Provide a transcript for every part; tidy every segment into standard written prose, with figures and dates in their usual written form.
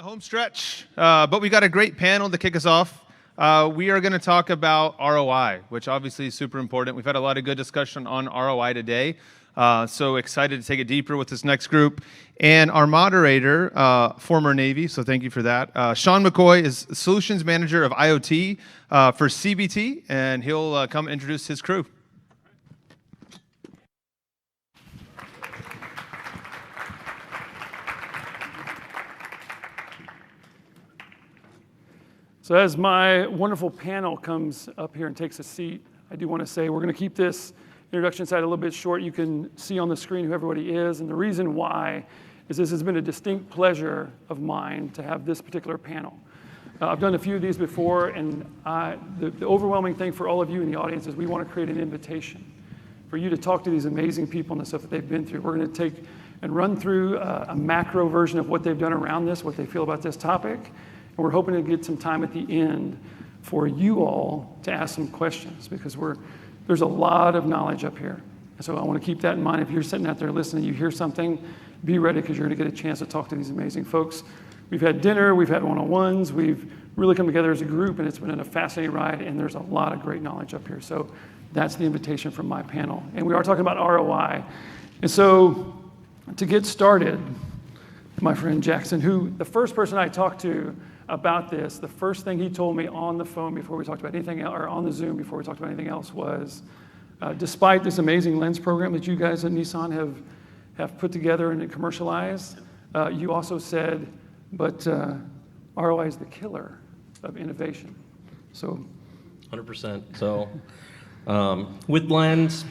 home stretch, but we got a great panel to kick us off. We are going to talk about ROI, which obviously is super important. We've had a lot of good discussion on ROI today, so excited to take it deeper with this next group. And our moderator, former Navy, so thank you for that. Sean McCoy is Solutions Manager of IoT for CBT, and he'll come introduce his crew. So as my wonderful panel comes up here and takes a seat, I do want to say we're going to keep this introduction side a little bit short. You can see on the screen who everybody is, and the reason why is this has been a distinct pleasure of mine to have this particular panel. I've done a few of these before, and the overwhelming thing for all of you in the audience is we want to create an invitation for you to talk to these amazing people and the stuff that they've been through. We're going to take and run through a macro version of what they've done around this, what they feel about this topic. And we're hoping to get some time at the end for you all to ask some questions, because there's a lot of knowledge up here. And so I want to keep that in mind. If you're sitting out there listening, you hear something, be ready, because you're going to get a chance to talk to these amazing folks. We've had dinner, we've had one-on-ones, we've really come together as a group, and it's been a fascinating ride, and there's a lot of great knowledge up here. So that's the invitation from my panel. And we are talking about ROI. And so to get started, my friend Jackson, who the first person I talked to about this, the first thing he told me on the phone before we talked about anything, or on the Zoom before we talked about anything else, was despite this amazing lens program that you guys at Nissan have put together and commercialized, you also said, but ROI is the killer of innovation. So 100%. So with lens,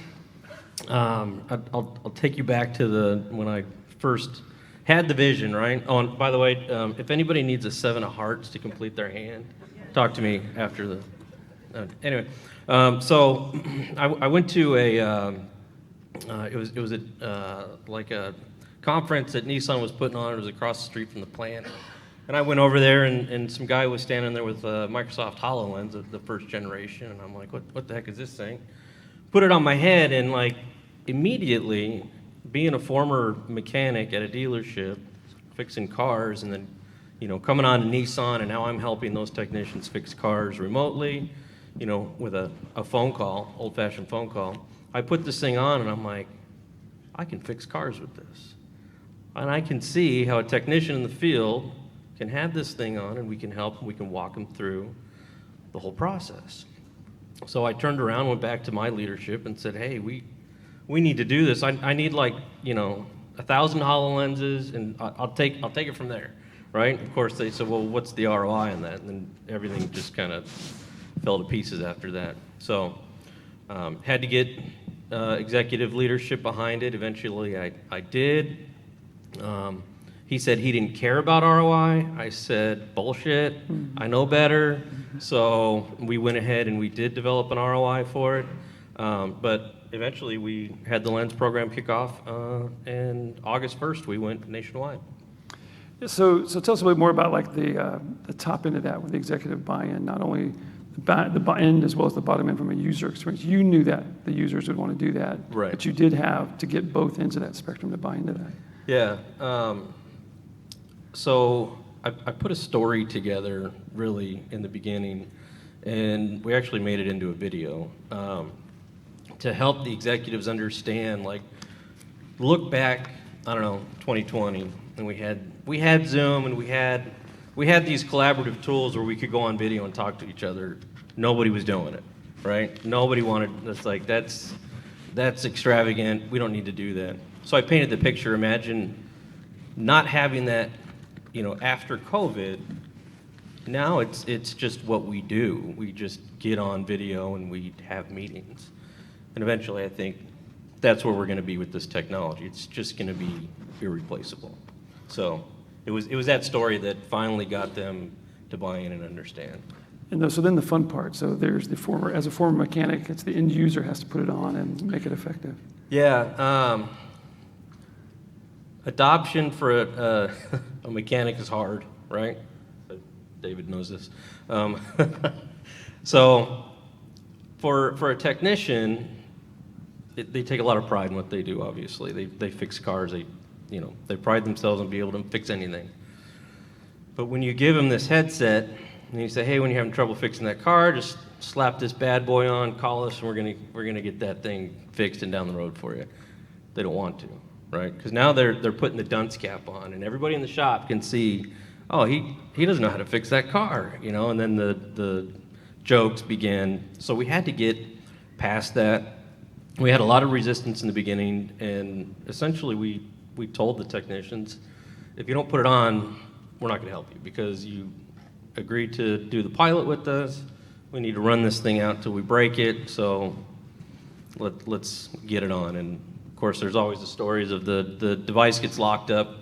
I'll take you back to when I first had the vision, right? Oh, and by the way, if anybody needs a 7 of hearts to complete their hand, talk to me after the. Anyway, so I went to it was like a conference that Nissan was putting on. It was across the street from the plant, and I went over there, and some guy was standing there with Microsoft HoloLens of the first generation, and I'm like, what the heck is this thing? Put it on my head, and like immediately, being a former mechanic at a dealership, fixing cars, and then, coming on to Nissan, and now I'm helping those technicians fix cars remotely, with a phone call, old-fashioned phone call. I put this thing on, and I'm like, I can fix cars with this. And I can see how a technician in the field can have this thing on, and we can help, and we can walk them through the whole process. So I turned around, went back to my leadership, and said, hey, we need to do this. I need 1,000 HoloLenses, and I'll take it from there, right? Of course, they said, well, what's the ROI on that? And then everything just kind of fell to pieces after that. So had to get executive leadership behind it. Eventually, I did. He said he didn't care about ROI. I said, bullshit, I know better. So we went ahead and we did develop an ROI for it. But eventually, we had the lens program kick off, and August 1st, we went nationwide. So tell us a bit more about the top end of that with the executive buy-in, not only the buy-in as well as the bottom end from a user experience. You knew that the users would want to do that, right? But you did have to get both ends of that spectrum to buy into that. Yeah. So I put a story together really in the beginning, and we actually made it into a video. To help the executives understand, look back, 2020, and we had Zoom, and we had these collaborative tools where we could go on video and talk to each other. Nobody was doing it, right? Nobody wanted. That's extravagant. We don't need to do that. So I painted the picture. Imagine not having that, after COVID. Now it's just what we do. We just get on video and we have meetings. And eventually, I think that's where we're going to be with this technology. It's just going to be irreplaceable. So it was that story that finally got them to buy in and understand. And so then the fun part. So there's as a former mechanic, it's the end user has to put it on and make it effective. Yeah. Adoption for a mechanic is hard, right? David knows this. So for a technician, they take a lot of pride in what they do, obviously. They fix cars. They pride themselves on being able to fix anything. But when you give them this headset, and you say, hey, when you're having trouble fixing that car, just slap this bad boy on, call us, and we're gonna get that thing fixed and down the road for you. They don't want to, right? Because now they're putting the dunce cap on, and everybody in the shop can see, oh, he doesn't know how to fix that car, you know. And then the jokes began. So we had to get past that. We had a lot of resistance in the beginning, and essentially we told the technicians, if you don't put it on, we're not going to help you because you agreed to do the pilot with us. We need to run this thing out until we break it, so let's get it on. And of course, there's always the stories of the device gets locked up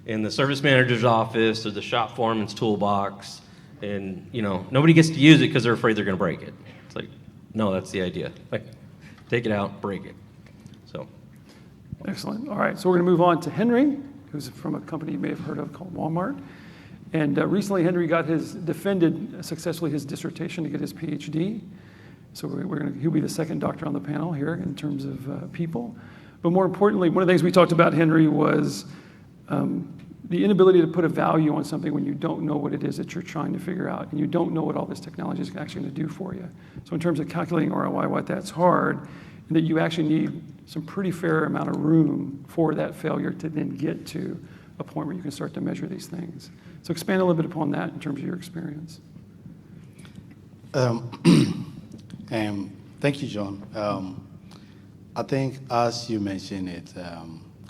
in the service manager's office or the shop foreman's toolbox, and you know nobody gets to use it because they're afraid they're going to break it. It's like, no, that's the idea. Like, take it out, break it. So, Excellent. All right, so we're going to move on to Henry, who's from a company you may have heard of called Walmart. And recently, Henry defended successfully his dissertation to get his PhD. So he'll be the second doctor on the panel here in terms of people. But more importantly, one of the things we talked about, Henry, was the inability to put a value on something when you don't know what it is that you're trying to figure out, and you don't know what all this technology is actually going to do for you. So in terms of calculating ROI, what that's hard, and that you actually need some pretty fair amount of room for that failure to then get to a point where you can start to measure these things. So expand a little bit upon that in terms of your experience. Thank you, John. I think, as you mentioned it,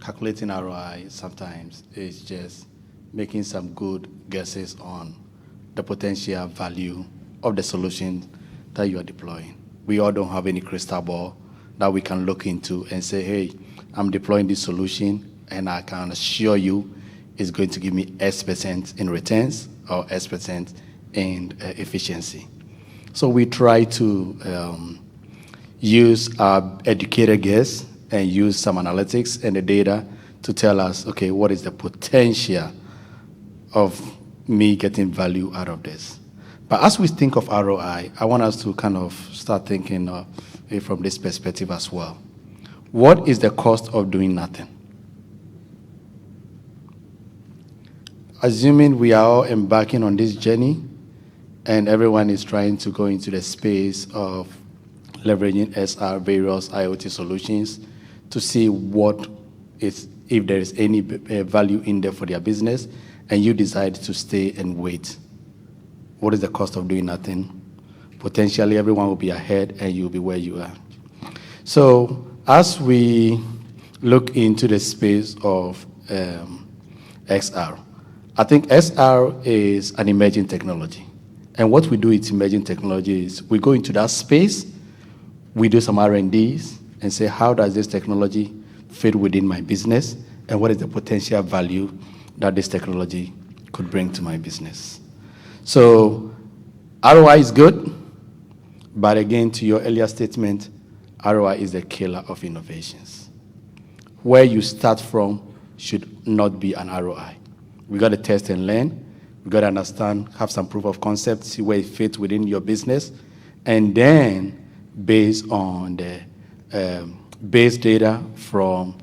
calculating ROI sometimes is just making some good guesses on the potential value of the solution that you are deploying. We all don't have any crystal ball that we can look into and say, hey, I'm deploying this solution and I can assure you it's going to give me X% in returns or X% in efficiency. So we try to use our educated guess and use some analytics and the data to tell us, okay, what is the potential of me getting value out of this? But as we think of ROI, I want us to kind of start thinking from this perspective as well. What is the cost of doing nothing? Assuming we are all embarking on this journey and everyone is trying to go into the space of leveraging SR, various IoT solutions to see if there is any value in there for their business, and you decide to stay and wait. What is the cost of doing nothing? Potentially everyone will be ahead and you'll be where you are. So as we look into the space of XR, I think SR is an emerging technology. And what we do with emerging technology is we go into that space, we do some R&Ds and say, how does this technology fit within my business? And what is the potential value that this technology could bring to my business? So ROI is good, but again, to your earlier statement, ROI is the killer of innovations. Where you start from should not be an ROI. We got to test and learn. We got to understand, have some proof of concept, see where it fits within your business, and then based on the base data from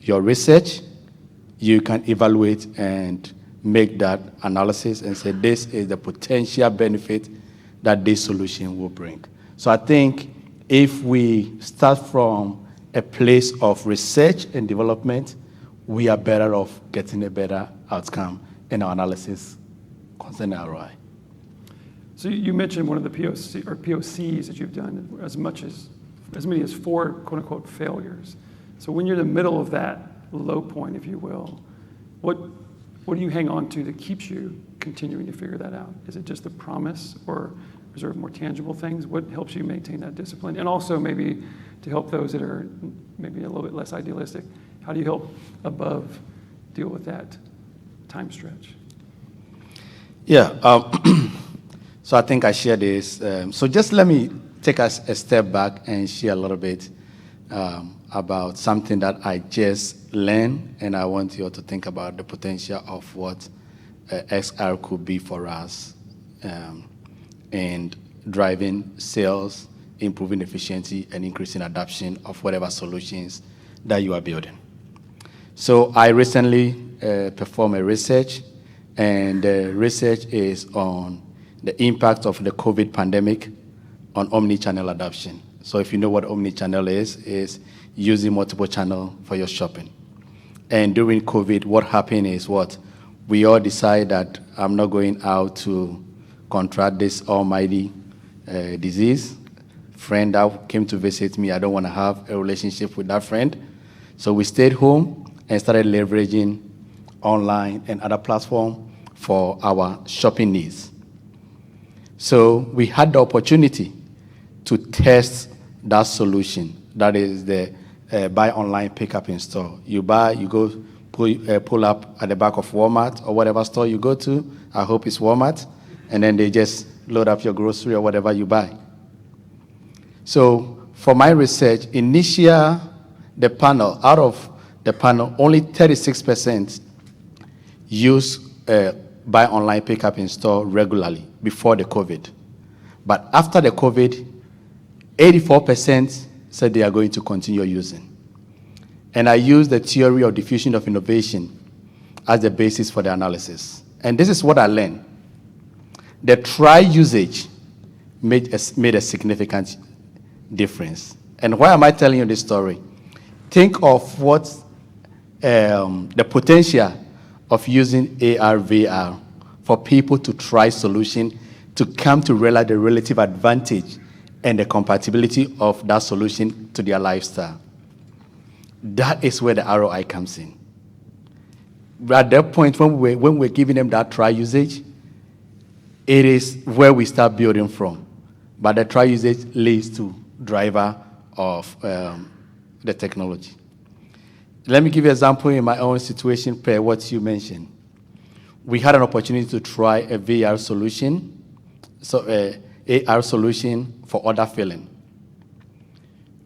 your research, you can evaluate and make that analysis and say this is the potential benefit that this solution will bring. So I think if we start from a place of research and development, we are better off getting a better outcome in our analysis concerning ROI. So you mentioned one of the POCs that you've done as many as 4 quote unquote failures. So when you're in the middle of that low point, if you will, what do you hang on to that keeps you continuing to figure that out? Is it just the promise, or is there more tangible things? What helps you maintain that discipline? And also maybe to help those that are maybe a little bit less idealistic, how do you help above deal with that time stretch? Yeah, so I think I share this. So just let me take us a step back and share a little bit about something that I just learned, and I want you all to think about the potential of what XR could be for us and driving sales, improving efficiency, and increasing adoption of whatever solutions that you are building. So I recently performed a research, and the research is on the impact of the COVID pandemic on omni-channel adoption. So if you know what omni-channel is using multiple channels for your shopping. And during COVID, what happened is we all decide that I'm not going out to contract this almighty disease. Friend that came to visit me, I don't want to have a relationship with that friend. So we stayed home and started leveraging online and other platforms for our shopping needs. So we had the opportunity to test that solution. That is the buy online, pick up in store. You buy, you go pull up at the back of Walmart or whatever store you go to. I hope it's Walmart. And then they just load up your grocery or whatever you buy. So for my research, out of the panel, only 36% use buy online, pick up in store regularly before the COVID. But after the COVID, 84% said they are going to continue using. And I use the theory of diffusion of innovation as the basis for the analysis. And this is what I learned. The try usage made a significant difference. And why am I telling you this story? Think of what the potential of using AR, VR for people to try solution, to come to realize the relative advantage and the compatibility of that solution to their lifestyle. That is where the ROI comes in. At that point, when we're giving them that try usage, it is where we start building from. But the try usage leads to driver of the technology. Let me give you an example in my own situation per what you mentioned. We had an opportunity to try a VR solution, so AR solution for order filling.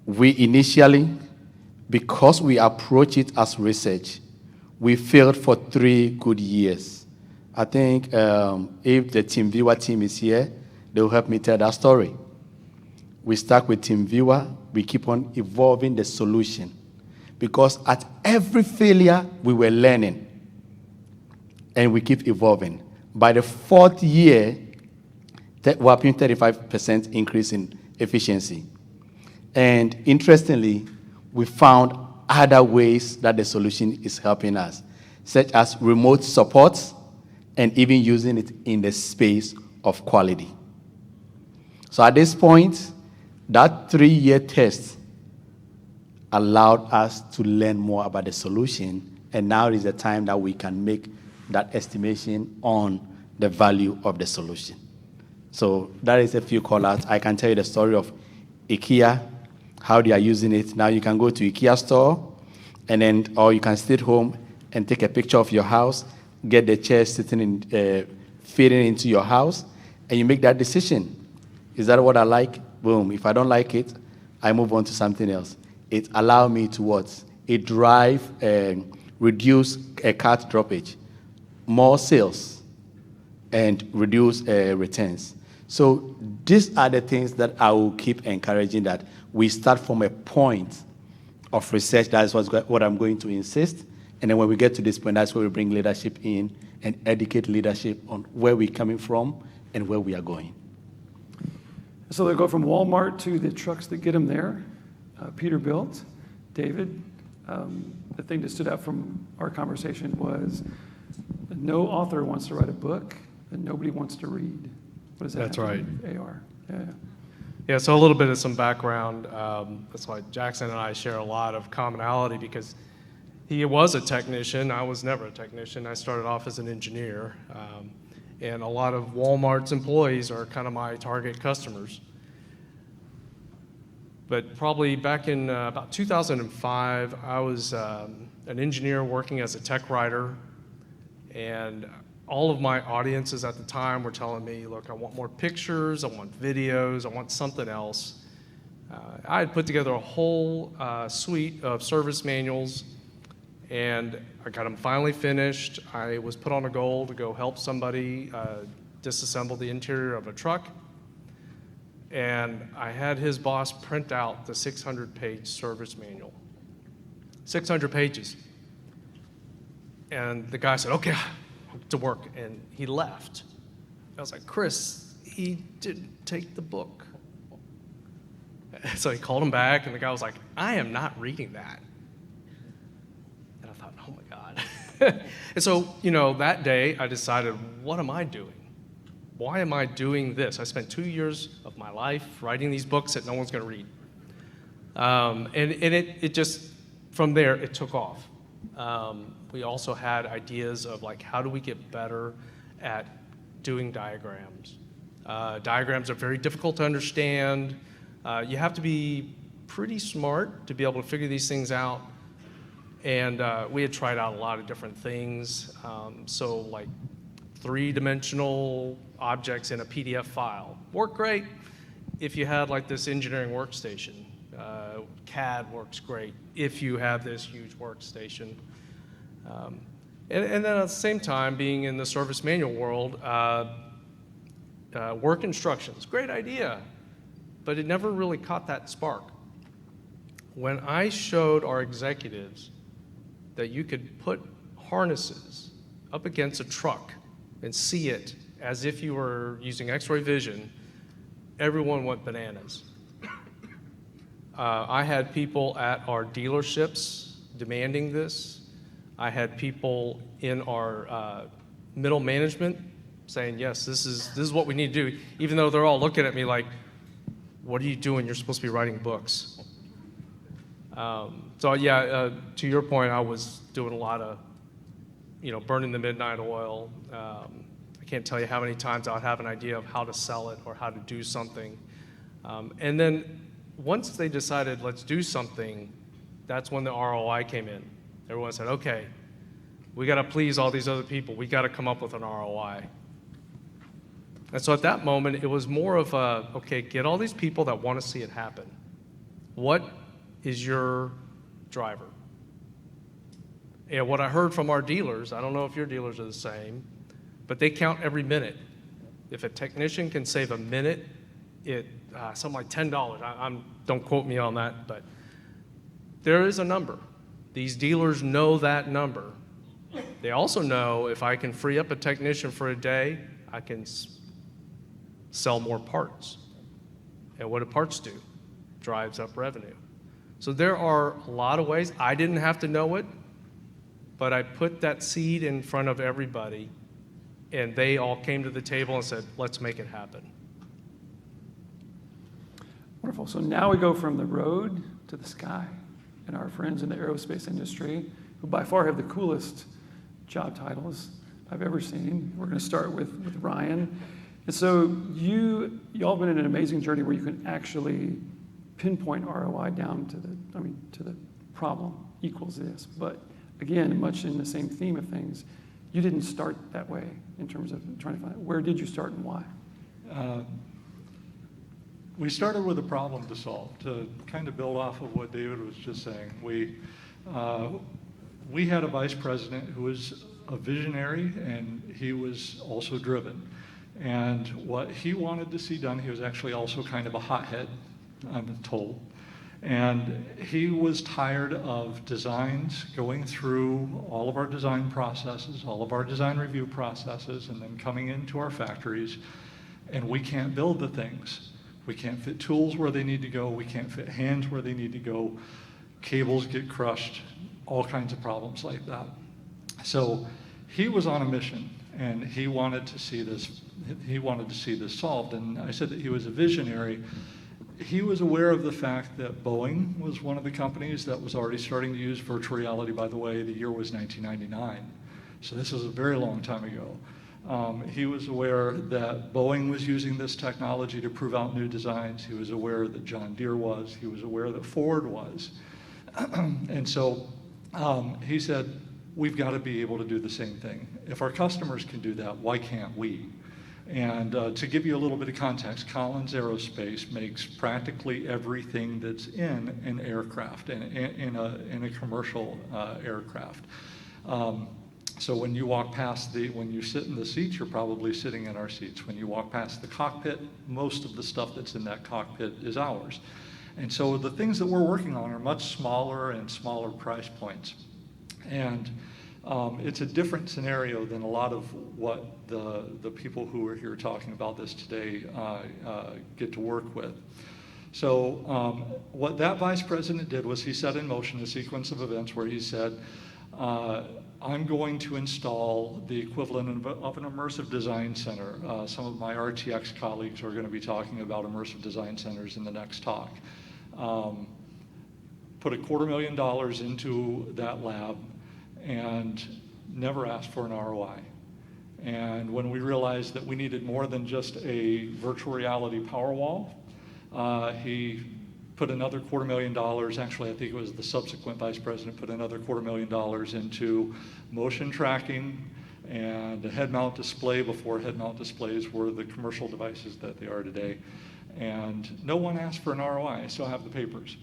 We initially, because we approach it as research, we failed for 3 good years. I think if the TeamViewer team is here, they will help me tell that story. We start with TeamViewer, we keep on evolving the solution. Because at every failure, we were learning. And we keep evolving. By the 4th year, we're having 35% increase in efficiency. And interestingly, we found other ways that the solution is helping us, such as remote support and even using it in the space of quality. So at this point, that 3-year test allowed us to learn more about the solution, and now is the time that we can make that estimation on the value of the solution. So that is a few call-outs. I can tell you the story of IKEA, how they are using it. Now you can go to IKEA store, and then, or you can stay at home and take a picture of your house, get the chair sitting in, fitting into your house, and you make that decision. Is that what I like? Boom. If I don't like it, I move on to something else. It allows me to what? It drive, reduce cart droppage, more sales, and reduce returns. So these are the things that I will keep encouraging, that we start from a point of research. That is what I'm going to insist. And then when we get to this point, that's where we bring leadership in and educate leadership on where we're coming from and where we are going. So they go from Walmart to the trucks that get them there. Peterbilt, David, the thing that stood out from our conversation was no author wants to write a book and nobody wants to read. What does that That's have to right. do with AR? Yeah. Yeah, so a little bit of some background. That's why Jackson and I share a lot of commonality, because he was a technician. I was never a technician. I started off as an engineer. And a lot of Walmart's employees are kind of my target customers. But probably back in about 2005, I was an engineer working as a tech writer, and all of my audiences at the time were telling me, look, I want more pictures, I want videos, I want something else. I had put together a whole suite of service manuals, and I got them finally finished. I was put on a goal to go help somebody disassemble the interior of a truck. And I had his boss print out the 600-page service manual. 600 pages. And the guy said, okay, to work, and he left. I was like, Chris, he didn't take the book. So he called him back, and the guy was like, I am not reading that. And I thought, oh my God. And so, that day I decided, what am I doing? Why am I doing this? I spent 2 years of my life writing these books that no one's going to read. And it just, from there, it took off. We also had ideas of like, how do we get better at doing diagrams? Diagrams are very difficult to understand. You have to be pretty smart to be able to figure these things out. And we had tried out a lot of different things. So like 3-dimensional objects in a PDF file work great if you had like this engineering workstation. CAD works great if you have this huge workstation. And then at the same time, being in the service manual world, work instructions, great idea, but it never really caught that spark. When I showed our executives that you could put harnesses up against a truck and see it as if you were using X-ray vision, everyone went bananas. I had people at our dealerships demanding this. I had people in our middle management saying, yes, this is what we need to do, even though they're all looking at me like, what are you doing? You're supposed to be writing books. So yeah, to your point, I was doing a lot of, burning the midnight oil. I can't tell you how many times I would have an idea of how to sell it or how to do something. And then once they decided, let's do something, that's when the ROI came in. Everyone said, okay, we got to please all these other people. We got to come up with an ROI. And so at that moment, it was more of a, okay, get all these people that want to see it happen. What is your driver? And what I heard from our dealers, I don't know if your dealers are the same, but they count every minute. If a technician can save a minute, something like $10. Don't quote me on that, but there is a number. These dealers know that number. They also know if I can free up a technician for a day, I can sell more parts. And what do parts do? Drives up revenue. So there are a lot of ways. I didn't have to know it, but I put that seed in front of everybody, and they all came to the table and said, let's make it happen. Wonderful. So now we go from the road to the sky. And our friends in the aerospace industry, who by far have the coolest job titles I've ever seen. We're going to start with Ryan. And so y'all been in an amazing journey where you can actually pinpoint ROI down to the problem equals this. But again, much in the same theme of things, you didn't start that way in terms of trying to find out where did you start and why? We started with a problem to solve, to kind of build off of what David was just saying. We had a vice president who was a visionary, and he was also driven. And what he wanted to see done, he was actually also kind of a hothead, I'm told. And he was tired of designs going through all of our design processes, all of our design review processes, and then coming into our factories, and we can't build the things. We can't fit tools where they need to go. We can't fit hands where they need to go. Cables get crushed, all kinds of problems like that. So he was on a mission, and he wanted to see this. He wanted to see this solved. And I said that he was a visionary. He was aware of the fact that Boeing was one of the companies that was already starting to use virtual reality. By the way, the year was 1999. So this is a very long time ago. He was aware that Boeing was using this technology to prove out new designs. He was aware that John Deere was. He was aware that Ford was. And so he said, we've got to be able to do the same thing. If our customers can do that, why can't we? And to give you a little bit of context, Collins Aerospace makes practically everything that's in an aircraft, in a commercial aircraft. So when you walk past when you sit in the seats, you're probably sitting in our seats. When you walk past the cockpit, most of the stuff that's in that cockpit is ours. And so the things that we're working on are much smaller and smaller price points. And It's a different scenario than a lot of what the people who are here talking about this today get to work with. So what that vice president did was he set in motion a sequence of events where he said, I'm going to install the equivalent of an immersive design center. Some of my RTX colleagues are going to be talking about immersive design centers in the next talk. Put $250,000 into that lab and never asked for an ROI. And when we realized that we needed more than just a virtual reality power wall, he put another $250,000, actually I think it was the subsequent vice president, put another $250,000 into motion tracking and a head mount display before head mount displays were the commercial devices that they are today. And no one asked for an ROI, I still have the papers.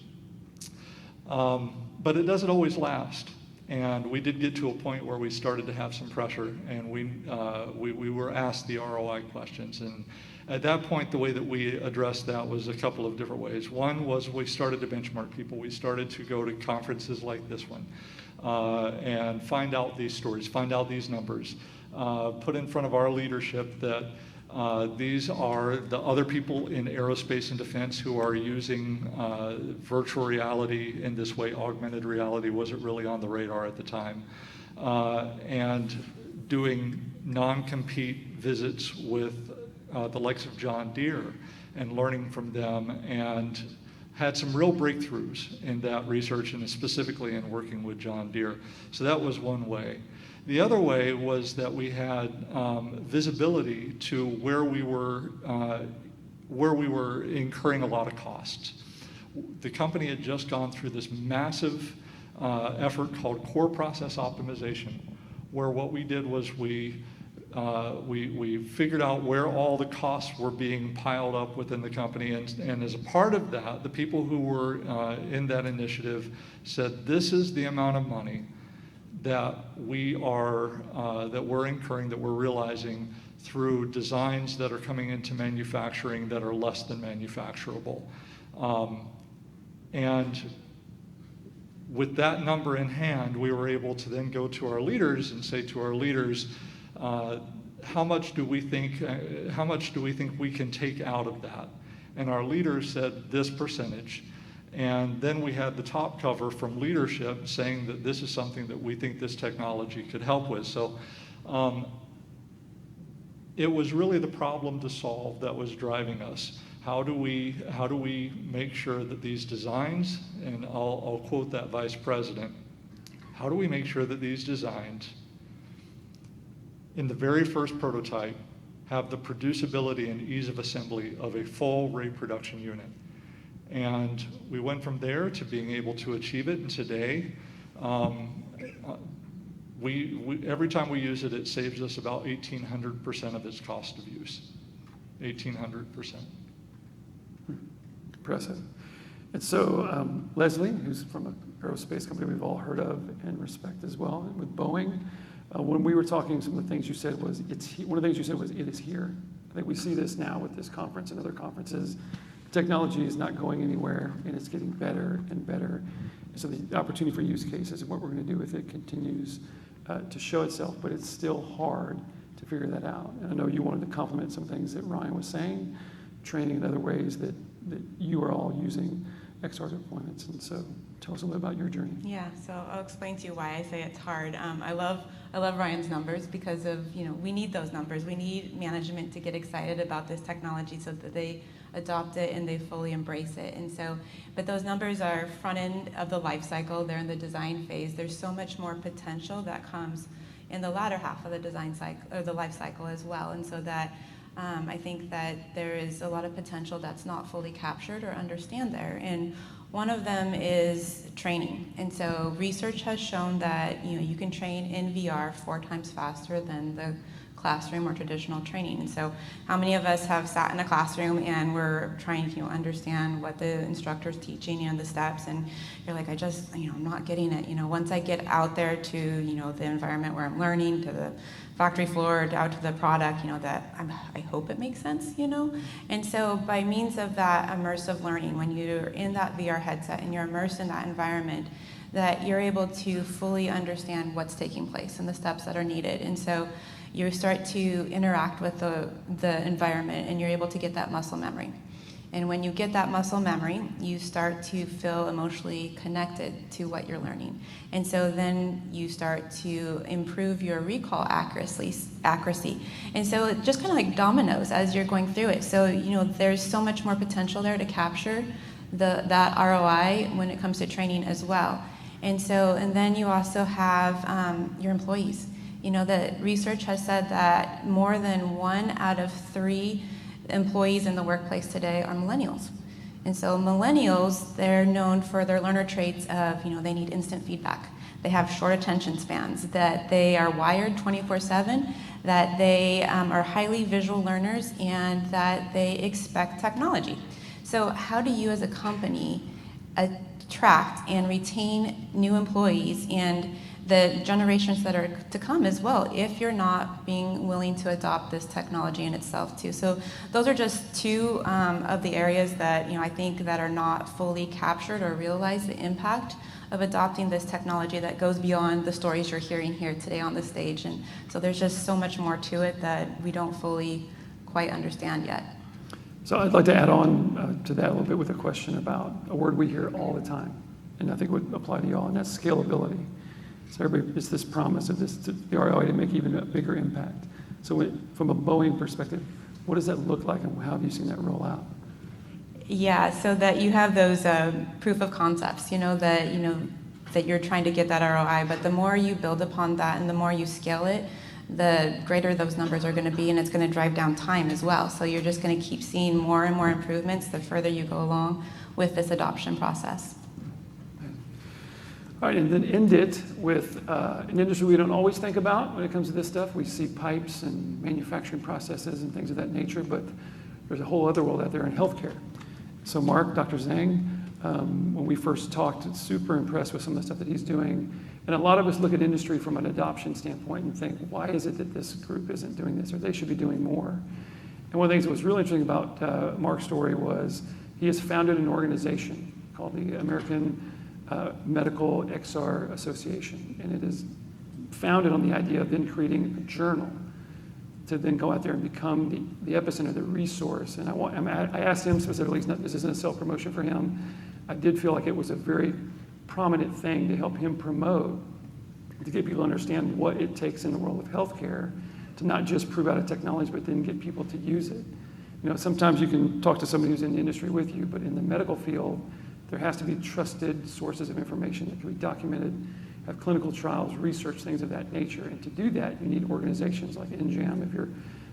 But it doesn't always last. And we did get to a point where we started to have some pressure, and we were asked the ROI questions. And at that point, the way that we addressed that was a couple of different ways. One was we started to benchmark people. We started to go to conferences like this one and find out these stories, find out these numbers, put in front of our leadership that these are the other people in aerospace and defense who are using virtual reality in this way. Augmented reality wasn't really on the radar at the time. And doing non-compete visits with the likes of John Deere and learning from them, and had some real breakthroughs in that research and specifically in working with John Deere. So that was one way. The other way was that we had visibility to where we were incurring a lot of costs. The company had just gone through this massive effort called core process optimization, where what we did was we figured out where all the costs were being piled up within the company, and as a part of that, the people who were in that initiative said, this is the amount of money that we're incurring, that we're realizing through designs that are coming into manufacturing that are less than manufacturable. And with that number in hand, we were able to then go to our leaders and say to our leaders, how much do we think we can take out of that? And our leaders said this percentage. And then we had the top cover from leadership saying that this is something that we think this technology could help with. So it was really the problem to solve that was driving us. How do we make sure that these designs, and I'll quote that vice president, how do we make sure that these designs in the very first prototype have the producibility and ease of assembly of a full rate production unit? And we went from there to being able to achieve it, and today, every time we use it, it saves us about 1,800% of its cost of use. 1,800%. Impressive. And so Leslie, who's from an aerospace company we've all heard of and respect as well, with Boeing, when we were talking, some of the things you said was, one of the things you said was, it is here. I think we see this now with this conference and other conferences. Technology is not going anywhere, and it's getting better and better. And so the opportunity for use cases and what we're going to do with it continues to show itself, but it's still hard to figure that out. And I know you wanted to compliment some things that Ryan was saying, training in other ways that you are all using XR deployments. And so tell us a little bit about your journey. Yeah, so I'll explain to you why I say it's hard. I love Ryan's numbers because of, we need those numbers. We need management to get excited about this technology so that they adopt it and they fully embrace it. And so, but those numbers are front end of the life cycle. They're in the design phase. There's so much more potential that comes in the latter half of the design cycle or the life cycle as well. And so that I think that there is a lot of potential that's not fully captured or understand there. And one of them is training. And so research has shown that you can train in VR 4 times faster than the classroom or traditional training. And so how many of us have sat in a classroom and we're trying to understand what the instructor's teaching and the steps, and you're like, I'm not getting it. Once I get out there to the environment where I'm learning, to the factory floor, out to the product, that I hope it makes sense, And so by means of that immersive learning, when you're in that VR headset and you're immersed in that environment, that you're able to fully understand what's taking place and the steps that are needed. And so you start to interact with the environment, and you're able to get that muscle memory. And when you get that muscle memory, you start to feel emotionally connected to what you're learning. And so then you start to improve your recall accuracy. And so it just kind of like dominoes as you're going through it. So, there's so much more potential there to capture that ROI when it comes to training as well. And then you also have your employees. The research has said that more than 1 out of 3 employees in the workplace today are millennials. And so millennials, they're known for their learner traits of, they need instant feedback. They have short attention spans, that they are wired 24/7, that they are highly visual learners, and that they expect technology. So how do you as a company attract and retain new employees and the generations that are to come as well, if you're not being willing to adopt this technology in itself too? So those are just 2 of the areas that I think that are not fully captured or realize the impact of adopting this technology that goes beyond the stories you're hearing here today on the stage. And so there's just so much more to it that we don't fully quite understand yet. So I'd like to add on to that a little bit with a question about a word we hear all the time, and I think would apply to y'all, and that's scalability. So it's this promise of the ROI to make even a bigger impact. So from a Boeing perspective, what does that look like, and how have you seen that roll out? Yeah, so that you have those proof of concepts, that you're trying to get that ROI, but the more you build upon that and the more you scale it, the greater those numbers are going to be, and it's going to drive down time as well. So you're just going to keep seeing more and more improvements the further you go along with this adoption process. All right, and then end it with an industry we don't always think about when it comes to this stuff. We see pipes and manufacturing processes and things of that nature, but there's a whole other world out there in healthcare. So Mark, Dr. Zhang, when we first talked, super impressed with some of the stuff that he's doing. And a lot of us look at industry from an adoption standpoint and think, why is it that this group isn't doing this, or they should be doing more? And one of the things that was really interesting about Mark's story was he has founded an organization called the American Medical XR Association, and it is founded on the idea of then creating a journal to then go out there and become the epicenter, the resource. And I asked him specifically, this isn't a self-promotion for him, I did feel like it was a very prominent thing to help him promote, to get people to understand what it takes in the world of healthcare to not just prove out a technology, but then get people to use it. Sometimes you can talk to somebody who's in the industry with you, but in the medical field, there has to be trusted sources of information that can be documented, have clinical trials, research, things of that nature. And to do that, you need organizations like NJAM, if you're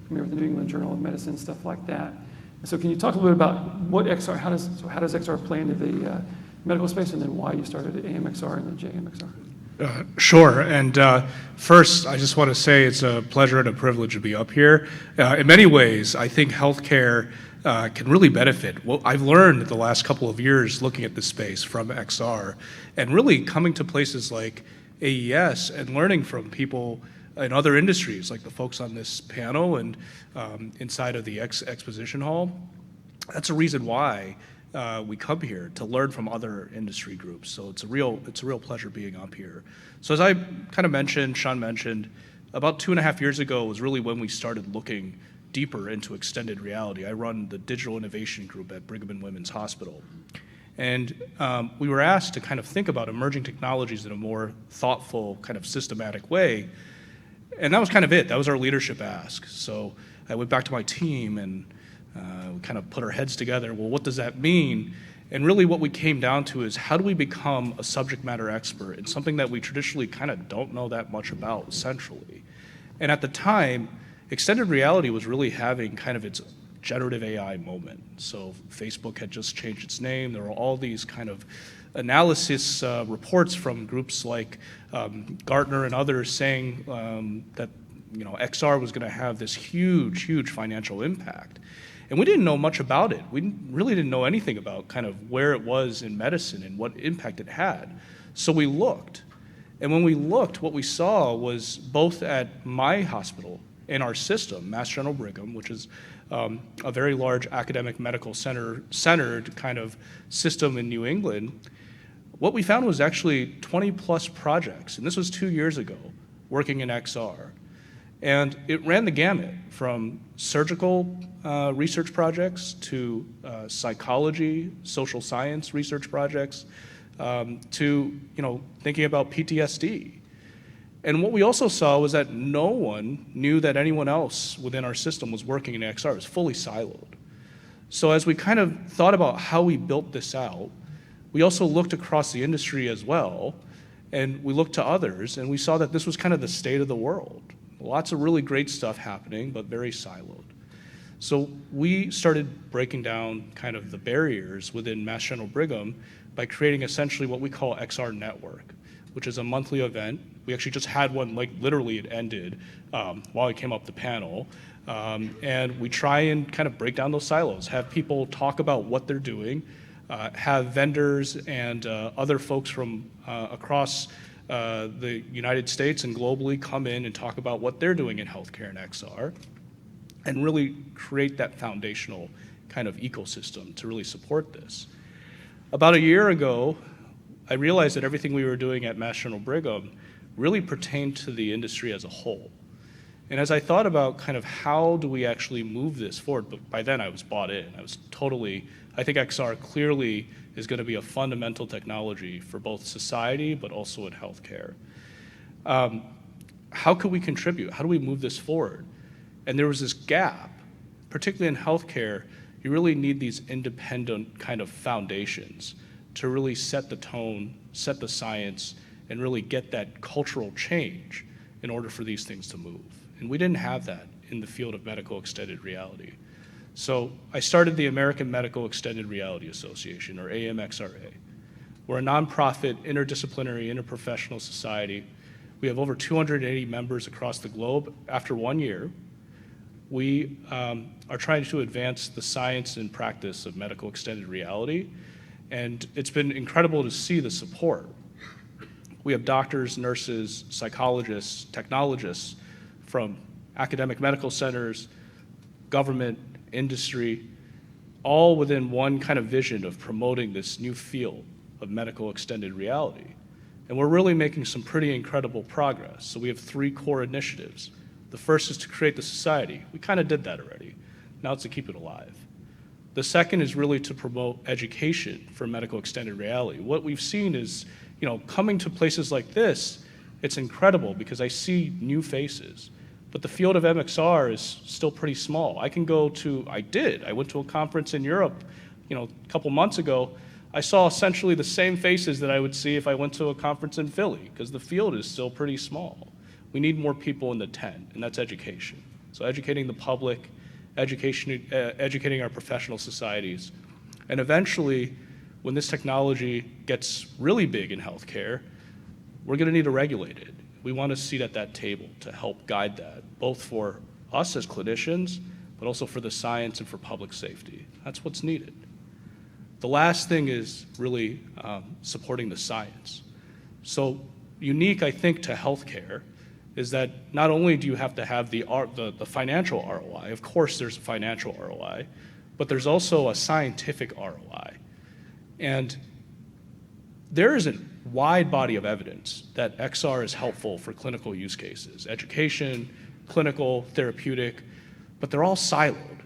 familiar with the New England Journal of Medicine, stuff like that. And so can you talk a little bit about what XR, how does XR play into the medical space, and then why you started at AMXR and then JMXR? Sure. And first, I just want to say it's a pleasure and a privilege to be up here. In many ways, I think healthcare can really benefit. Well, I've learned the last couple of years looking at this space from XR and really coming to places like AES and learning from people in other industries, like the folks on this panel and inside of the exposition hall. That's a reason why we come here, to learn from other industry groups. So it's a real pleasure being up here. So as I kind of mentioned, Sean mentioned, about 2.5 years ago was really when we started looking deeper into extended reality. I run the digital innovation group at Brigham and Women's Hospital. And we were asked to kind of think about emerging technologies in a more thoughtful, kind of systematic way. And that was kind of it. That was our leadership ask. So I went back to my team and we kind of put our heads together. Well, what does that mean? And really what we came down to is, how do we become a subject matter expert in something that we traditionally kind of don't know that much about centrally? And at the time, extended reality was really having kind of its generative AI moment. So Facebook had just changed its name. There were all these kind of analysis reports from groups like Gartner and others saying that XR was going to have this huge financial impact. And we didn't know much about it. We really didn't know anything about kind of where it was in medicine and what impact it had. So we looked. And when we looked, what we saw was both at my hospital and our system, Mass General Brigham, which is a very large academic medical centered kind of system in New England, what we found was actually 20 plus projects, and this was 2 years ago, working in XR. And it ran the gamut from surgical research projects to psychology, social science research projects, to thinking about PTSD. And what we also saw was that no one knew that anyone else within our system was working in XR. It was fully siloed. So as we kind of thought about how we built this out, we also looked across the industry as well, and we looked to others, and we saw that this was kind of the state of the world. Lots of really great stuff happening, but very siloed. So we started breaking down kind of the barriers within Mass General Brigham by creating essentially what we call XR Network, which is a monthly event. We actually just had one, like literally it ended while I came up the panel. And we try and kind of break down those silos, have people talk about what they're doing, have vendors and other folks from across the United States and globally come in and talk about what they're doing in healthcare and XR, and really create that foundational kind of ecosystem to really support this. About a year ago, I realized that everything we were doing at Mass General Brigham really pertained to the industry as a whole. And as I thought about kind of how do we actually move this forward, but by then I was bought in. I think XR clearly is going to be a fundamental technology for both society, but also in healthcare. How could we contribute? How do we move this forward? And there was this gap, particularly in healthcare. You really need these independent kind of foundations to really set the tone, set the science, and really get that cultural change in order for these things to move. And we didn't have that in the field of medical extended reality. So I started the American Medical Extended Reality Association, or AMXRA. We're a nonprofit, interdisciplinary, interprofessional society. We have over 280 members across the globe. After 1 year, we are trying to advance the science and practice of medical extended reality, and it's been incredible to see the support. We have doctors, nurses, psychologists, technologists from academic medical centers, government, industry, all within one kind of vision of promoting this new field of medical extended reality. And we're really making some pretty incredible progress. So we have 3 core initiatives. The first is to create the society. We kind of did that already. Now it's to keep it alive. The second is really to promote education for medical extended reality. What we've seen is, coming to places like this, it's incredible because I see new faces. But the field of MXR is still pretty small. I went to a conference in Europe, a couple months ago. I saw essentially the same faces that I would see if I went to a conference in Philly, because the field is still pretty small. We need more people in the tent, and that's education. So educating the public, educating our professional societies. And eventually, when this technology gets really big in healthcare, we're gonna need to regulate it. We want a seat at that table to help guide that, both for us as clinicians, but also for the science and for public safety. That's what's needed. The last thing is really supporting the science. So unique, I think, to healthcare is that not only do you have to have the financial ROI, of course there's a financial ROI, but there's also a scientific ROI. And there is a wide body of evidence that XR is helpful for clinical use cases, education, clinical, therapeutic, but they're all siloed.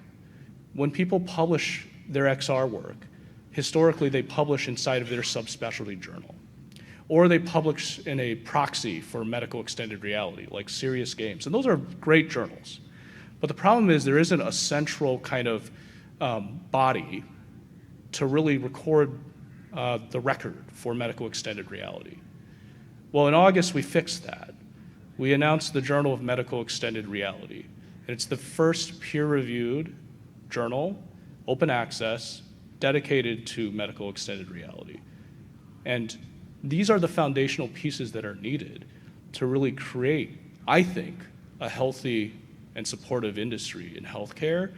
When people publish their XR work, historically they publish inside of their subspecialty journal, or they publish in a proxy for medical extended reality, like Serious Games, and those are great journals. But the problem is there isn't a central kind of body to really record the record for medical extended reality. Well, in August, we fixed that. We announced the Journal of Medical Extended Reality, and it's the first peer-reviewed journal, open access, dedicated to medical extended reality. And these are the foundational pieces that are needed to really create, I think, a healthy and supportive industry in healthcare,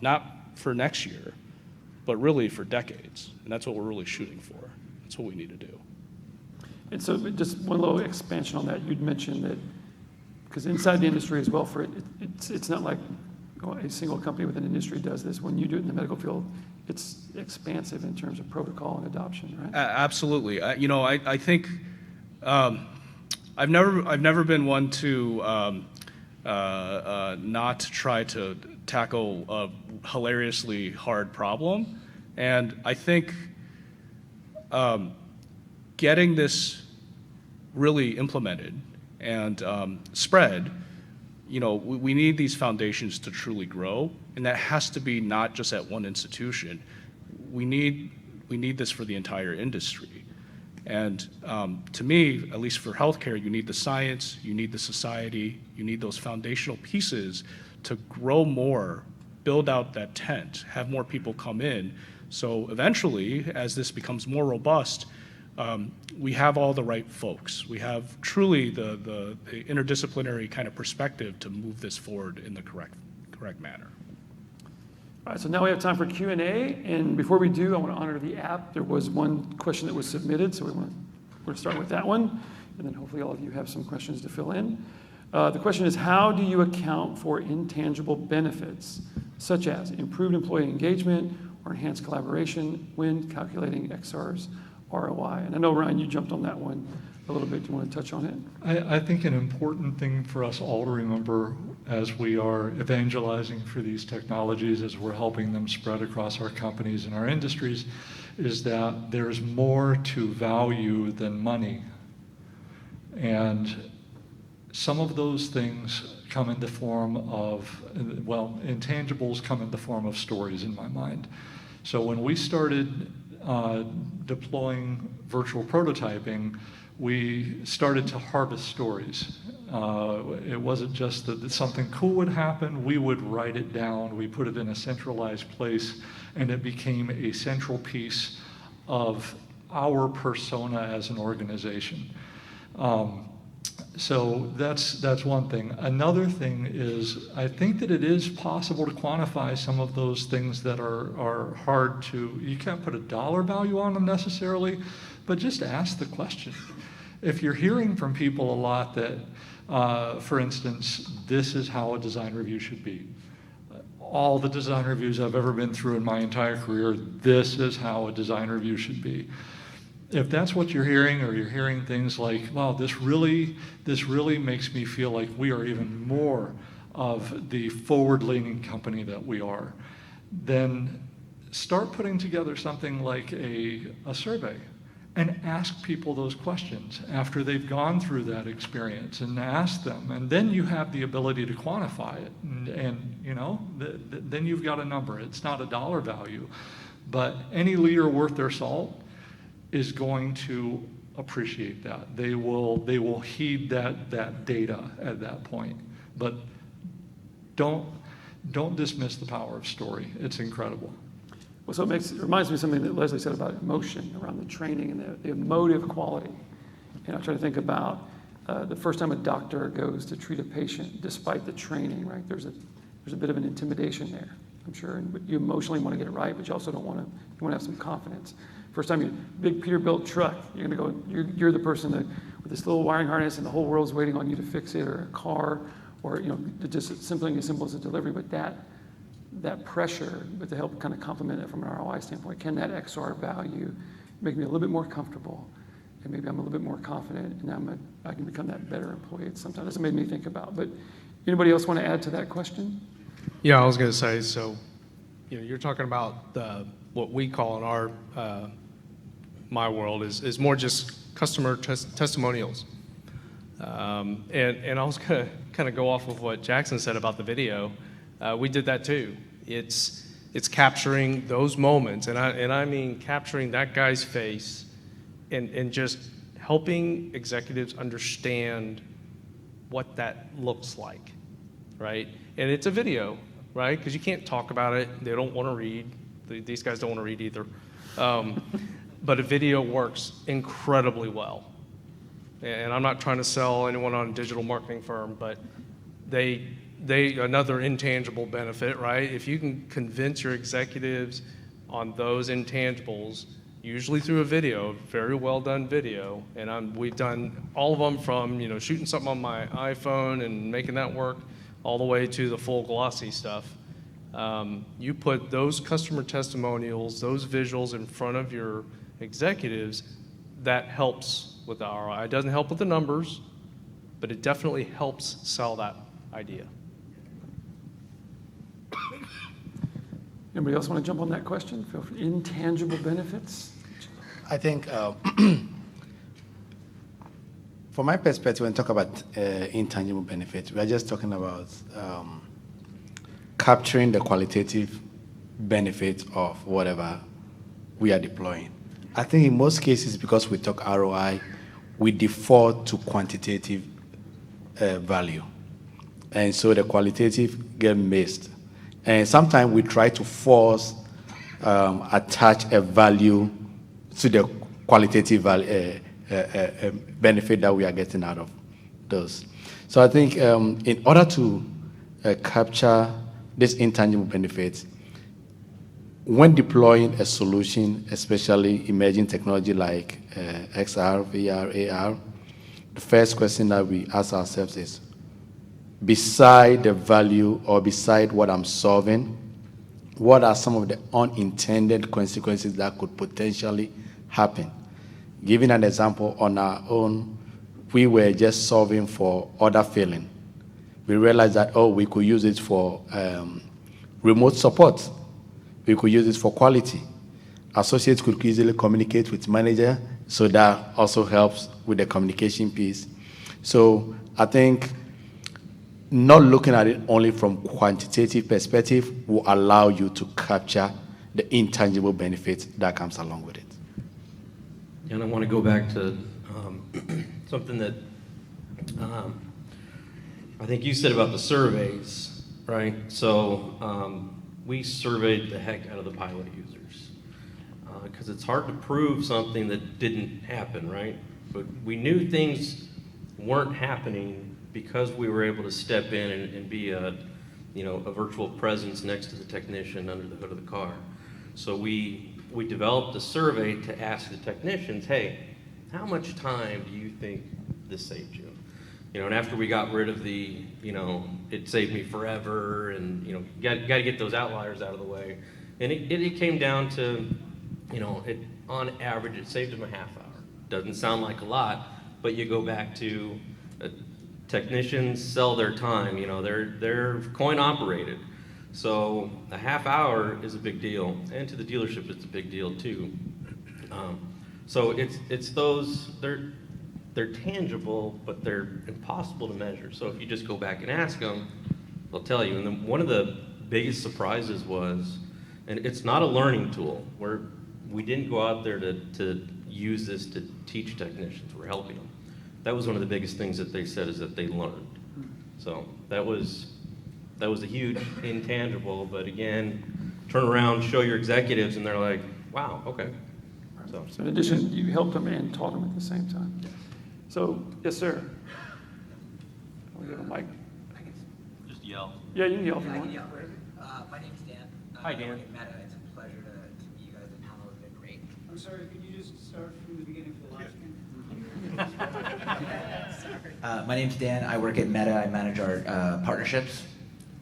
not for next year, but really for decades. And that's what we're really shooting for. That's what we need to do. And so just one little expansion on that. You'd mentioned that, because inside the industry as well, it's not like a single company within the industry does this. When you do it in the medical field, it's expansive in terms of protocol and adoption, right? Absolutely. I think I've never been one to not try to tackle a hilariously hard problem, and I think getting this really implemented and spread, we need these foundations to truly grow, and that has to be not just at one institution. We need this for the entire industry. And to me, at least for healthcare, you need the science, you need the society, you need those foundational pieces to grow more, build out that tent, have more people come in. So eventually, as this becomes more robust, we have all the right folks. We have truly the interdisciplinary kind of perspective to move this forward in the correct manner. All right, so now we have time for Q&A, and before we do, I want to honor the app. There was one question that was submitted, so we're going to start with that one, and then hopefully all of you have some questions to fill in. The question is, how do you account for intangible benefits, such as improved employee engagement or enhanced collaboration when calculating XR's ROI? And I know, Ryan, you jumped on that one a little bit. Do you want to touch on it? I think an important thing for us all to remember as we are evangelizing for these technologies, as we're helping them spread across our companies and our industries, is that there's more to value than money. And some of those things come in the form of, well, intangibles come in the form of stories in my mind. So when we started deploying virtual prototyping, we started to harvest stories. It wasn't just that something cool would happen, we would write it down, we put it in a centralized place, and it became a central piece of our persona as an organization. So that's one thing. Another thing is, I think that it is possible to quantify some of those things that are hard to, you can't put a dollar value on them necessarily, but just ask the question. If you're hearing from people a lot that, for instance, this is how a design review should be. All the design reviews I've ever been through in my entire career, this is how a design review should be. If that's what you're hearing, or you're hearing things like, wow, this really makes me feel like we are even more of the forward-leaning company that we are, then start putting together something like a survey and ask people those questions after they've gone through that experience, and ask them, and then you have the ability to quantify it, and then you've got a number. It's not a dollar value, but any leader worth their salt is going to appreciate that. They will heed that data at that point. But don't dismiss the power of story. It's incredible. Well, so it reminds me of something that Leslie said about emotion around the training and the emotive quality. And I try to think about the first time a doctor goes to treat a patient, despite the training, right? There's a bit of an intimidation there, I'm sure. And you emotionally want to get it right, but you also don't want to. You want to have some confidence. First time you big Peterbilt truck, you're gonna go. You're the person that with this little wiring harness, and the whole world's waiting on you to fix it, or a car, or just something as simple as a delivery. But that pressure, but to help kind of complement it from an ROI standpoint, can that XR value make me a little bit more comfortable, and maybe I'm a little bit more confident, and I can become that better employee. It's sometimes that's made me think about. But anybody else want to add to that question? Yeah, I was going to say, so you're talking about what we call in our my world is more just customer testimonials. And I was going to kind of go off of what Jackson said about the video. We did that too. It's capturing those moments, and I mean capturing that guy's face, and just helping executives understand what that looks like, right? And it's a video, right? Because you can't talk about it. They don't want to read. These guys don't want to read either. But a video works incredibly well. And I'm not trying to sell anyone on a digital marketing firm, but they another intangible benefit, right? If you can convince your executives on those intangibles, usually through a video, very well done video, and we've done all of them from shooting something on my iPhone and making that work, all the way to the full glossy stuff. You put those customer testimonials, those visuals in front of your executives, that helps with the ROI. It doesn't help with the numbers, but it definitely helps sell that idea. Anybody else want to jump on that question? Feel free. Intangible benefits? I think, from my perspective, when we talk about intangible benefits, we are just talking about capturing the qualitative benefit of whatever we are deploying. I think in most cases, because we talk ROI, we default to quantitative value. And so the qualitative get missed. And sometimes we try to force attach a value to the qualitative benefit that we are getting out of those. So I think in order to capture this intangible benefits, when deploying a solution, especially emerging technology like XR, VR, AR, the first question that we ask ourselves is, beside the value or beside what I'm solving, what are some of the unintended consequences that could potentially happen? Giving an example, on our own, we were just solving for order filling. We realized that, we could use it for remote support. We could use it for quality. Associates could easily communicate with manager, so that also helps with the communication piece. So I think not looking at it only from quantitative perspective will allow you to capture the intangible benefit that comes along with it. And I want to go back to something that I think you said about the surveys, right? So we surveyed the heck out of the pilot users because it's hard to prove something that didn't happen, right? But we knew things weren't happening because we were able to step in and be a virtual presence next to the technician under the hood of the car. So we developed a survey to ask the technicians, hey, how much time do you think this saved you? And after we got rid of the, it saved me forever, and got to get those outliers out of the way. And it came down to, on average, it saved them a half hour. Doesn't sound like a lot, but you go back to technicians sell their time. They're coin operated. So a half hour is a big deal, and to the dealership, it's a big deal too. So it's those, they're tangible, but they're impossible to measure. So if you just go back and ask them, they'll tell you. And then one of the biggest surprises was, and it's not a learning tool, we didn't go out there to use this to teach technicians, we're helping them. That was one of the biggest things that they said, is that they learned. So that was a huge intangible, but again, turn around, show your executives, and they're like, wow, okay. So in addition, you helped them and taught them at the same time. So, yes, sir. I'll give a mic. Just yell. Yeah, you can yell if you I can want. yell. My name's Dan. Hi, Dan. Meta. It's a pleasure to meet you guys. The panel has been great. I'm sorry, could you just start from the beginning for the last one? My name's Dan. I work at Meta. I manage our partnerships.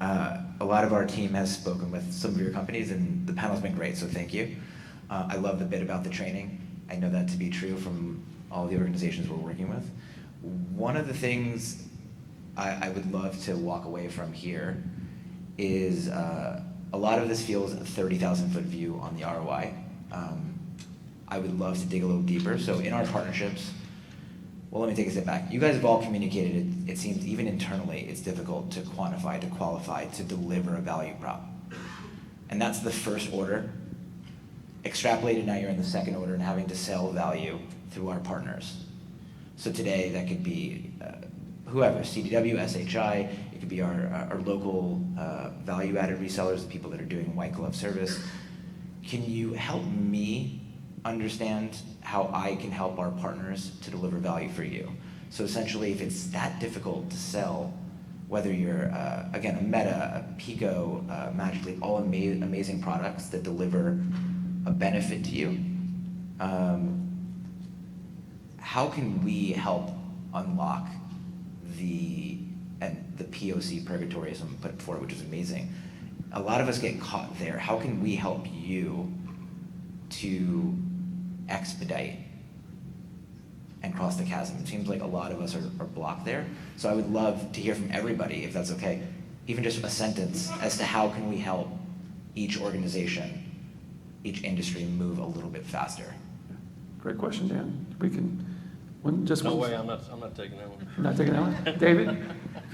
A lot of our team has spoken with some of your companies, and the panel's been great, so thank you. I love the bit about the training. I know that to be true from all the organizations we're working with. One of the things I would love to walk away from here is a lot of this feels a 30,000-foot view on the ROI. I would love to dig a little deeper. So in our partnerships, well, let me take a step back. You guys have all communicated, it seems even internally, it's difficult to quantify, to qualify, to deliver a value prop. And that's the first order. Extrapolated, now you're in the second order and having to sell value through our partners. So today, that could be whoever, CDW, SHI, it could be our local value-added resellers, the people that are doing white glove service. Can you help me understand how I can help our partners to deliver value for you? So essentially, if it's that difficult to sell, whether you're, again, a Meta, a Pico, Magically, all amazing products that deliver a benefit to you, how can we help unlock the POC purgatory, as I'm put forward, which is amazing, A lot of us get caught there. How can we help you to expedite and cross the chasm? It seems like a lot of us are blocked there. So I would love to hear from everybody, if that's okay, even just a sentence as to how can we help each organization, each industry move a little bit faster. Great question, Dan. We can, No way, I'm not taking that one. You're not taking that one? David?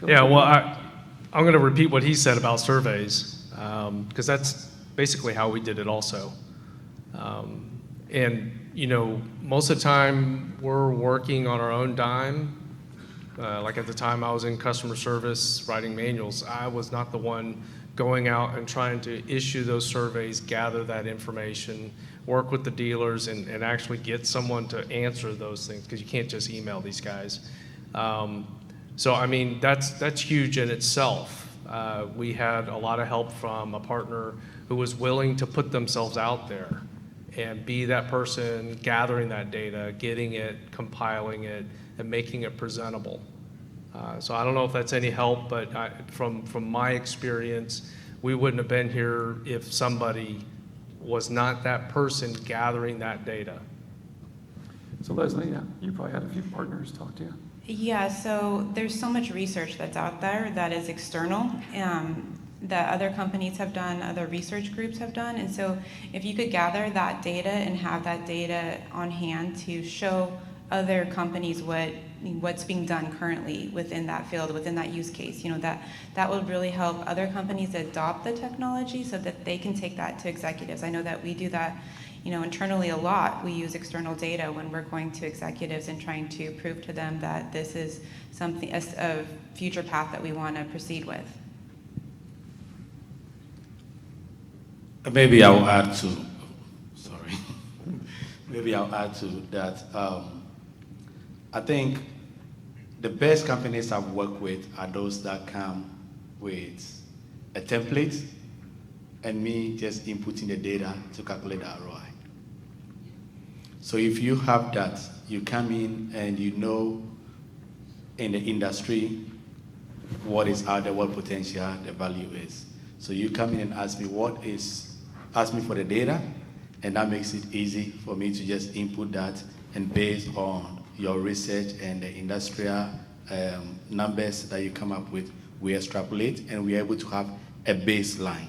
Yeah, well, I'm going to repeat what he said about surveys, because that's basically how we did it also. And, you know, most of the time we're working on our own dime. Like at the time I was in customer service writing manuals, I was not the one going out and trying to issue those surveys, gather that information, work with the dealers, and actually get someone to answer those things, because you can't just email these guys. So I mean, that's huge in itself. We had a lot of help from a partner who was willing to put themselves out there and be that person gathering that data, getting it, compiling it, and making it presentable. So I don't know if that's any help, but from my experience, we wouldn't have been here if somebody was not that person gathering that data. So Leslie, yeah, you probably had a few partners talk to you. Yeah, so there's so much research that's out there that is external, that other companies have done, other research groups have done. And so if you could gather that data and have that data on hand to show other companies what's being done currently within that field, within that use case, you know, that would really help other companies adopt the technology so that they can take that to executives. I know that we do that, you know, internally a lot. We use external data when we're going to executives and trying to prove to them that this is something, a future path that we want to proceed with. Maybe I'll add to, maybe I'll add to that. I think the best companies I've worked with are those that come with a template and me just inputting the data to calculate the ROI. So if you have that, you come in and you know in the industry what is out there, what potential the value is. So you come in and ask me ask me for the data, and that makes it easy for me to just input that, and based on your research and the industrial numbers that you come up with, we extrapolate and we're able to have a baseline.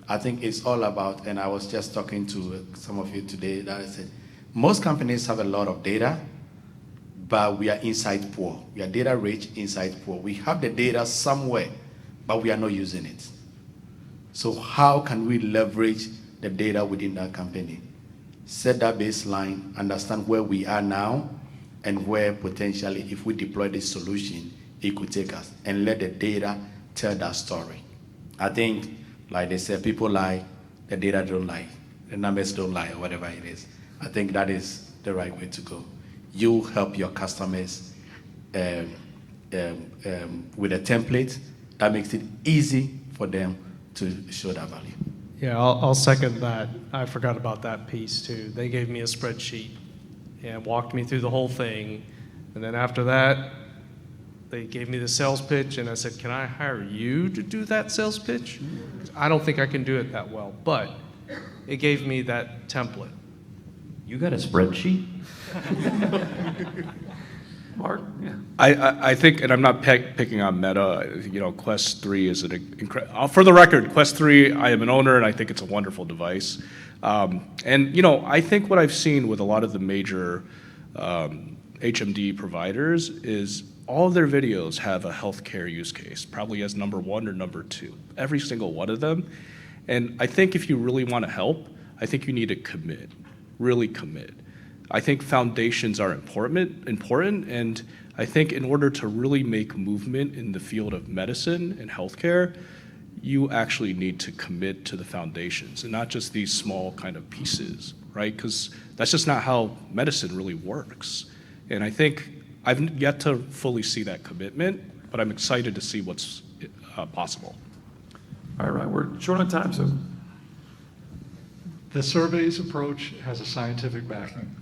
I think it's all about, and I was just talking to some of you today that I said, most companies have a lot of data, but we are insight poor. We are data rich, insight poor. We have the data somewhere, but we are not using it. So how can we leverage the data within that company? Set that baseline, understand where we are now, and where potentially, if we deploy this solution, it could take us, and let the data tell that story. I think, like they say, people lie, the data don't lie, the numbers don't lie, or whatever it is. I think that is the right way to go. You help your customers with a template that makes it easy for them to show that value. Yeah, I'll second that. I forgot about that piece too. They gave me a spreadsheet and walked me through the whole thing. And then after that, they gave me the sales pitch, and I said, can I hire you to do that sales pitch? I don't think I can do it that well, but it gave me that template. You got a spreadsheet? Mark? Yeah. I think, and I'm not picking on Meta, you know, Quest 3 is an incredible, for the record, Quest 3, I am an owner, and I think it's a wonderful device. And, you know, I think what I've seen with a lot of the major HMD providers is all of their videos have a healthcare use case, probably as number 1 or number 2, every single one of them. And I think if you really want to help, I think you need to commit, really commit. I think foundations are important, and I think in order to really make movement in the field of medicine and healthcare, you actually need to commit to the foundations and not just these small kind of pieces, right? Because that's just not how medicine really works. And I think I've yet to fully see that commitment, but I'm excited to see what's possible. All right, we're short on time, so. The surveys approach has a scientific backing.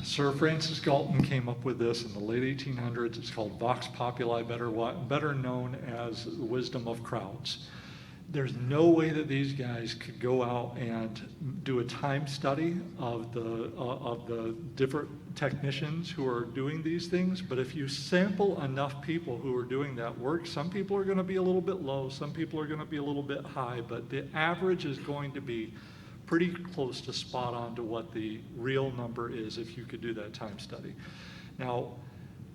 Sir Francis Galton came up with this in the late 1800s. It's called Vox Populi, better known as the wisdom of crowds. there's no way that these guys could go out and do a time study of the different technicians who are doing these things. But if you sample enough people who are doing that work, some people are going to be a little bit low, some people are going to be a little bit high, but the average is going to be pretty close to spot on to what the real number is if you could do that time study. Now,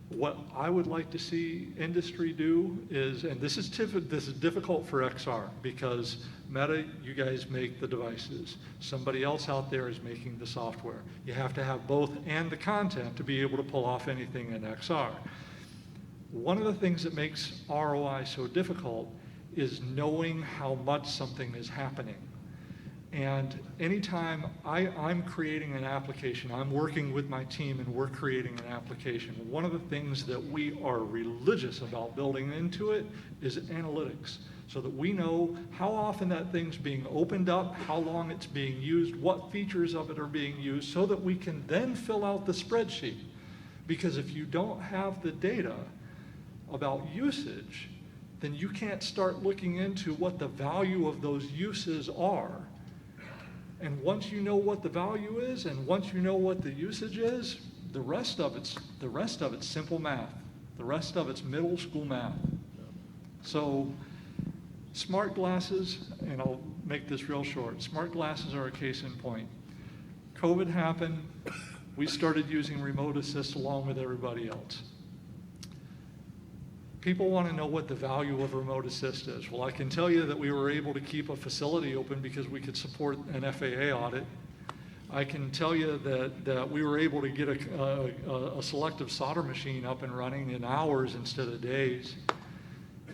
what I would like to see industry do is, and this is difficult for XR because Meta, you guys make the devices. Somebody else out there is making the software. You have to have both and the content to be able to pull off anything in XR. One of the things that makes ROI so difficult is knowing how much something is happening. And anytime I'm creating an application, I'm working with my team and we're creating an application, one of the things that we are religious about building into it is analytics, so that we know how often that thing's being opened up, how long it's being used, what features of it are being used, so that we can then fill out the spreadsheet. Because if you don't have the data about usage, then you can't start looking into what the value of those uses are. And once you know what the value is, and once you know what the usage is, the rest of it's simple math. The rest of it's middle school math. So smart glasses, and I'll make this real short, smart glasses are a case in point. COVID happened, we started using remote assist along with everybody else. People want to know what the value of remote assist is. Well, I can tell you that we were able to keep a facility open because we could support an FAA audit. I can tell you that we were able to get a selective solder machine up and running in hours instead of days.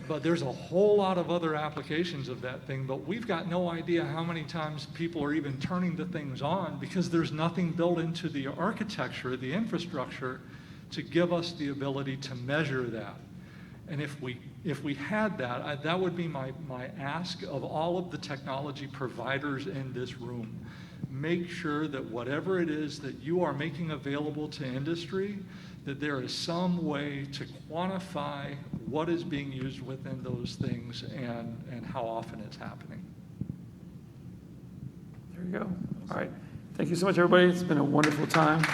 But there's a whole lot of other applications of that thing, but we've got no idea how many times people are even turning the things on because there's nothing built into the architecture, the infrastructure, to give us the ability to measure that. And if we had that, that would be my ask of all of the technology providers in this room. Make sure that whatever it is that you are making available to industry, that there is some way to quantify what is being used within those things and how often it's happening. There you go. All right. Thank you so much, everybody. It's been a wonderful time.